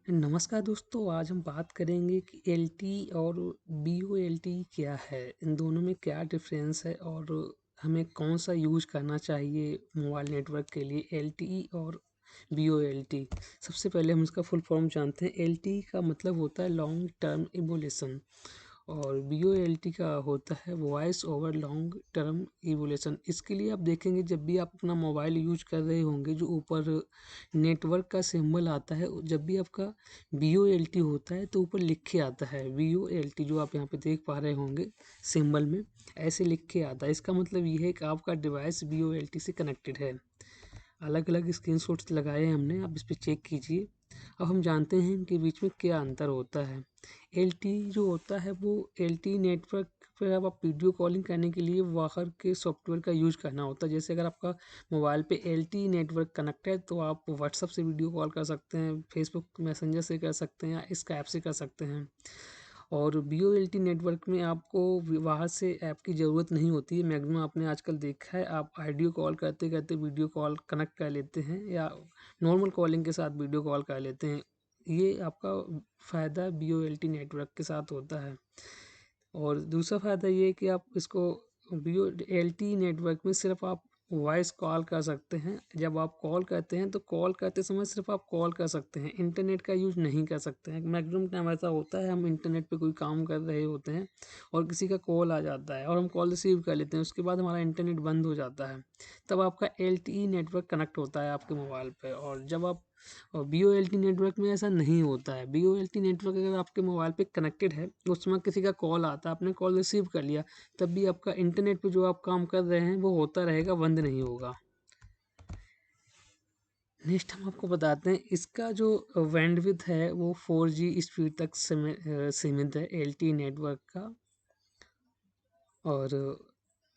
नमस्कार दोस्तों, आज हम बात करेंगे कि एलटीई और बीओएलटीई क्या है, इन दोनों में क्या डिफरेंस है और हमें कौन सा यूज़ करना चाहिए मोबाइल नेटवर्क के लिए, एलटीई और बीओएलटी। सबसे पहले हम इसका फुल फॉर्म जानते हैं। एलटीई का मतलब होता है लॉन्ग टर्म इवोल्यूशन और बीओएलटी का होता है voice over long term evolution. इसके लिए आप देखेंगे जब भी आप अपना मोबाइल यूज कर रहे होंगे, जो ऊपर नेटवर्क का सिंबल आता है, जब भी आपका बीओएलटी होता है तो ऊपर लिख के आता है बीओएलटी, जो आप यहाँ पे देख पा रहे होंगे सिंबल में ऐसे लिख के आता है। इसका मतलब ये है कि आपका डिवाइस बीओएलटी से कनेक्टेड है। अलग अलग स्क्रीनशॉट्स लगाए हैं हमने, आप इस पर चेक कीजिए। अब हम जानते हैं इनके बीच में क्या अंतर होता है। एलटीई जो होता है वो एलटीई नेटवर्क पर अब आप वीडियो कॉलिंग करने के लिए बाहर के सॉफ्टवेयर का यूज करना होता है। जैसे अगर आपका मोबाइल पे एलटीई नेटवर्क कनेक्ट है तो आप व्हाट्सअप से वीडियो कॉल कर सकते हैं, फेसबुक मैसेंजर से कर सकते हैं या स्काइप से कर सकते हैं। और बीओएलटी नेटवर्क में आपको बाहर से ऐप की ज़रूरत नहीं होती है। मैक्सिमम आपने आजकल देखा है, आप ऑडियो कॉल करते करते वीडियो कॉल कनेक्ट कर लेते हैं या नॉर्मल कॉलिंग के साथ वीडियो कॉल कर लेते हैं। ये आपका फ़ायदा बीओएलटी नेटवर्क के साथ होता है। और दूसरा फ़ायदा ये है कि आप इसको बीओएलटी नेटवर्क में सिर्फ आप वॉइस कॉल कर सकते हैं। जब आप कॉल करते हैं तो कॉल करते समय सिर्फ आप कॉल कर सकते हैं, इंटरनेट का यूज़ नहीं कर सकते हैं। मैक्सिमम टाइम ऐसा होता है, हम इंटरनेट पे कोई काम कर रहे होते हैं और किसी का कॉल आ जाता है और हम कॉल रिसीव कर लेते हैं, उसके बाद हमारा इंटरनेट बंद हो जाता है। तब आपका एलटीई नेटवर्क कनेक्ट होता है आपके मोबाइल पे। और जब आप और बीओएलटी नेटवर्क में ऐसा नहीं होता है। बीओएलटी नेटवर्क अगर आपके मोबाइल पे कनेक्टेड है, उस समय किसी का कॉल आता है, आपने कॉल रिसीव कर लिया, तब भी आपका इंटरनेट पे जो आप काम कर रहे हैं वो होता रहेगा, बंद नहीं होगा। नेक्स्ट हम आपको बताते हैं इसका जो बैंडविड्थ है वो 4G स्पीड तक सीमित है एलटीई नेटवर्क का। और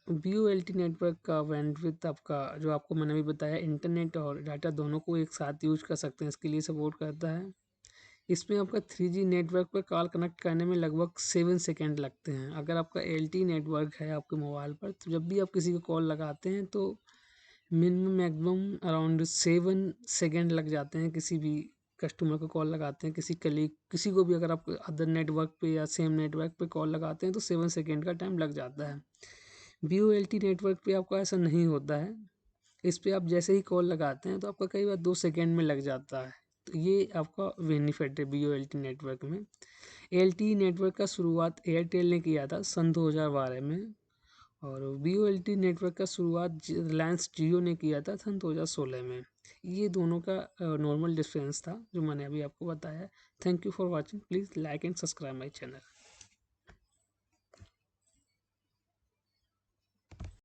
बीओएलटी नेटवर्क का बैंडविड्थ आपका, जो आपको मैंने अभी बताया, इंटरनेट और डाटा दोनों को एक साथ यूज कर सकते हैं, इसके लिए सपोर्ट करता है। इसमें आपका 3G नेटवर्क पर कॉल कनेक्ट करने में लगभग 7 सेकेंड लगते हैं। अगर आपका एलटीई नेटवर्क है आपके मोबाइल पर, तो जब भी आप किसी को कॉल लगाते हैं तो मिनिमम मैक्सिमम अराउंड 7 सेकेंड लग जाते हैं। किसी भी कस्टमर को कॉल लगाते हैं, किसी कलीग, किसी को भी अगर आप अदर नेटवर्क पे या सेम नेटवर्क पे कॉल लगाते हैं तो 7 सेकेंड का टाइम लग जाता है। बीओएलटी नेटवर्क पे आपका ऐसा नहीं होता है। इस पे आप जैसे ही कॉल लगाते हैं तो आपका कई बार 2 सेकेंड में लग जाता है। तो ये आपका बेनिफिट है बीओएलटी नेटवर्क में। एलटीई नेटवर्क का शुरुआत एयरटेल ने किया था सन 2012 में और बीओएलटी नेटवर्क का शुरुआत रिलायंस जियो ने किया था सन 2016 में। ये दोनों का नॉर्मल डिफरेंस था जो मैंने अभी आपको बताया। Thank you for watching. Please like and subscribe my channel.